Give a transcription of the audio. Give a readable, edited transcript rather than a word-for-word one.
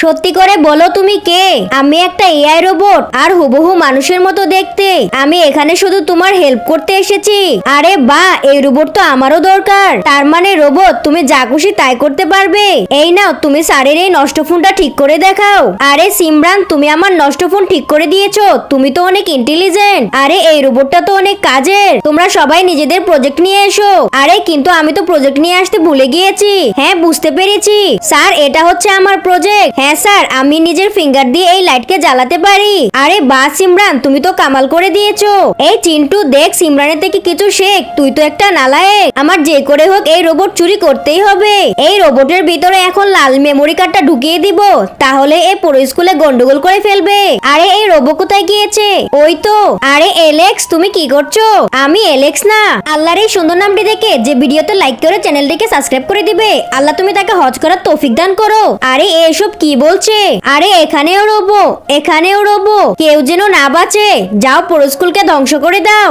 সত্যি করে বলো তুমি কে? আমি একটা এআই রোবট আর হুবহু মানুষের মতো দেখতে। আমি এখানে শুধু তোমার হেল্প করতে এসেছি। আরে বাহ, এই রোবট তো আমারও দরকার। তার মানে রোবট তুমি যা খুশি তাই করতে পারবে। এই নাও, তুমি স্যারের এই নষ্ট ফোনটা ঠিক করে দেখাও। আরে সিমরান, তুমি আমার নষ্ট ফোন ঠিক করে দিয়েছো। তুমি তো অনেক ইন্টেলিজেন্ট। আরে এই রোবটটা তো অনেক কাজের। তোমরা সবাই নিজেদের প্রজেক্ট নিয়ে এসো। আরে কিন্তু আমি তো প্রজেক্ট নিয়ে আসতে ভুলে গিয়েছি। হ্যাঁ, বুঝতে পেরেছি স্যার, এটা হচ্ছে আমার প্রজেক্ট। হ্যাঁ স্যার, আমি নিজের ফিঙ্গার দিয়ে এই লাইটকে জ্বালাতে পারি। আরে বাহ সিমরান, তুমি তো কামাল করে দিয়েছো। এই চিন্টু দেখ, সিমরানের থেকে কিছু শেখ। তুই তো একটা নালায়েক। আমার যে করে হোক এই রোবট চুরি করতেই হবে। এই রোবটের ভিতরে এখন লাল মেমোরি কার্ডটা ঢুকিয়ে দিব, তাহলে এই পুরো স্কুলে গন্ডগোল করে ফেলবে। আরে এই রোবট কোথায় গিয়েছে? ওই তো। আরে এলেক্স, তুমি কি করছো? আমি এলেক্স না। আল্লাহর এই সুন্দর নামটি দেখে যে ভিডিওতে লাইক করে চ্যানেলটিকে সাবস্ক্রাইব করে দিবে, আল্লাহ তুমি তাকে হজ করার তৌফিক দান করো। আরে এসব কি বলছে? আরে এখানেও রোবো, এখানেও রোবো, কেউ যেন না বাঁচে। যাও পুরো স্কুলকে ধ্বংস করে দাও।